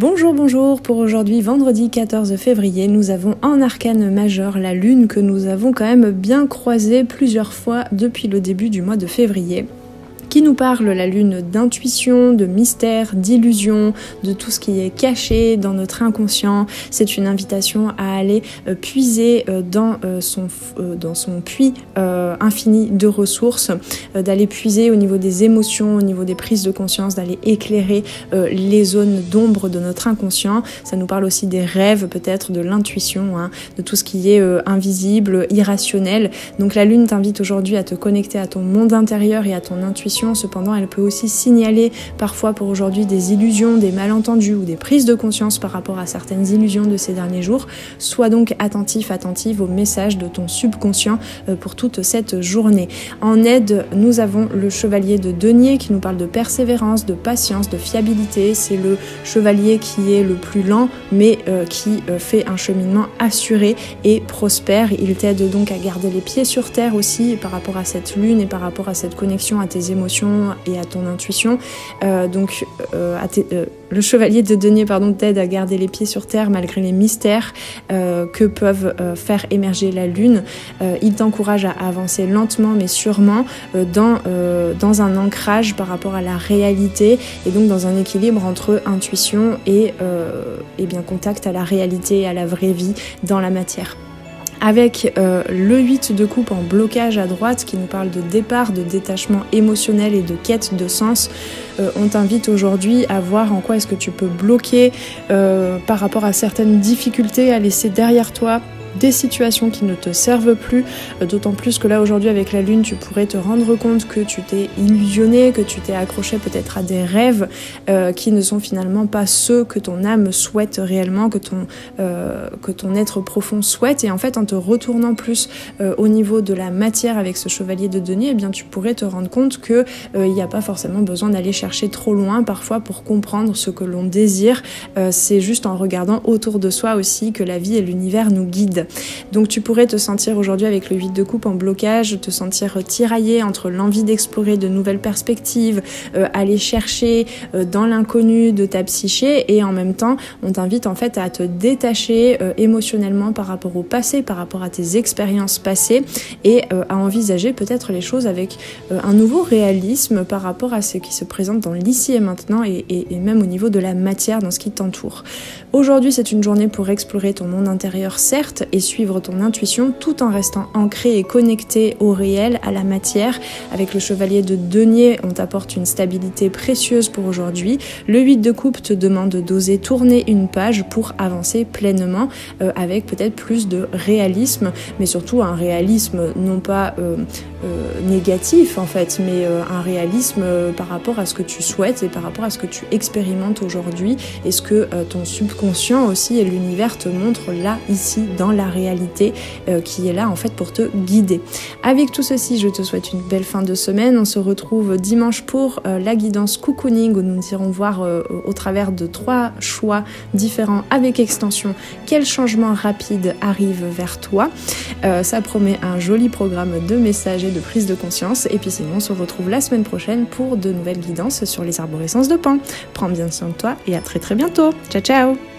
Bonjour, bonjour, pour aujourd'hui, vendredi 14 février, nous avons en arcane majeur la lune que nous avons quand même bien croisée plusieurs fois depuis le début du mois de février. Qui nous parle, la lune, d'intuition, de mystère, d'illusion, de tout ce qui est caché dans notre inconscient. C'est une invitation à aller puiser dans son puits infini de ressources, d'aller puiser au niveau des émotions, au niveau des prises de conscience, d'aller éclairer les zones d'ombre de notre inconscient. Ça nous parle aussi des rêves, peut-être de l'intuition, de tout ce qui est invisible, irrationnel. Donc la lune t'invite aujourd'hui à te connecter à ton monde intérieur et à ton intuition. Cependant, elle peut aussi signaler parfois pour aujourd'hui des illusions, des malentendus ou des prises de conscience par rapport à certaines illusions de ces derniers jours. Sois donc attentive aux messages de ton subconscient pour toute cette journée. En aide, nous avons le chevalier de denier qui nous parle de persévérance, de patience, de fiabilité. C'est le chevalier qui est le plus lent mais qui fait un cheminement assuré et prospère. Il t'aide donc à garder les pieds sur terre aussi par rapport à cette lune et par rapport à cette connexion à tes émotions et à ton intuition. Le chevalier de denier t'aide à garder les pieds sur terre malgré les mystères que peuvent faire émerger la lune. Il t'encourage à avancer lentement mais sûrement dans un ancrage par rapport à la réalité et donc dans un équilibre entre intuition et bien contact à la réalité et à la vraie vie dans la matière. Avec le 8 de coupe en blocage à droite qui nous parle de départ, de détachement émotionnel et de quête de sens, on t'invite aujourd'hui à voir en quoi est-ce que tu peux bloquer par rapport à certaines difficultés, à laisser derrière toi des situations qui ne te servent plus, d'autant plus que là aujourd'hui avec la lune tu pourrais te rendre compte que tu t'es illusionné, que tu t'es accroché peut-être à des rêves qui ne sont finalement pas ceux que ton âme souhaite réellement, que ton être profond souhaite. Et en fait en te retournant plus au niveau de la matière avec ce chevalier de denier, eh bien tu pourrais te rendre compte que il n'y a pas forcément besoin d'aller chercher trop loin parfois pour comprendre ce que l'on désire. C'est juste en regardant autour de soi aussi que la vie et l'univers nous guident. Donc tu pourrais te sentir aujourd'hui avec le 8 de coupe en blocage, te sentir tiraillé entre l'envie d'explorer de nouvelles perspectives, aller chercher dans l'inconnu de ta psyché, et en même temps on t'invite en fait à te détacher émotionnellement par rapport au passé, par rapport à tes expériences passées, et à envisager peut-être les choses avec un nouveau réalisme par rapport à ce qui se présente dans l'ici et maintenant et même au niveau de la matière dans ce qui t'entoure. Aujourd'hui c'est une journée pour explorer ton monde intérieur certes et suivre ton intuition tout en restant ancré et connecté au réel, à la matière. Avec le chevalier de denier, on t'apporte une stabilité précieuse pour aujourd'hui. Le 8 de coupe te demande d'oser tourner une page pour avancer pleinement avec peut-être plus de réalisme, mais surtout un réalisme non pas négatif en fait, mais un réalisme par rapport à ce que tu souhaites et par rapport à ce que tu expérimentes aujourd'hui et ce que ton subconscient aussi et l'univers te montrent là, ici, dans la réalité qui est là en fait pour te guider. Avec tout ceci, je te souhaite une belle fin de semaine. On se retrouve dimanche pour la guidance cocooning où nous irons voir au travers de 3 choix différents avec extension quel changement rapide arrive vers toi. Ça promet un joli programme de messages et de prise de conscience. Et puis sinon, on se retrouve la semaine prochaine pour de nouvelles guidances sur les arborescences de Pan. Prends bien soin de toi et à très très bientôt. Ciao ciao.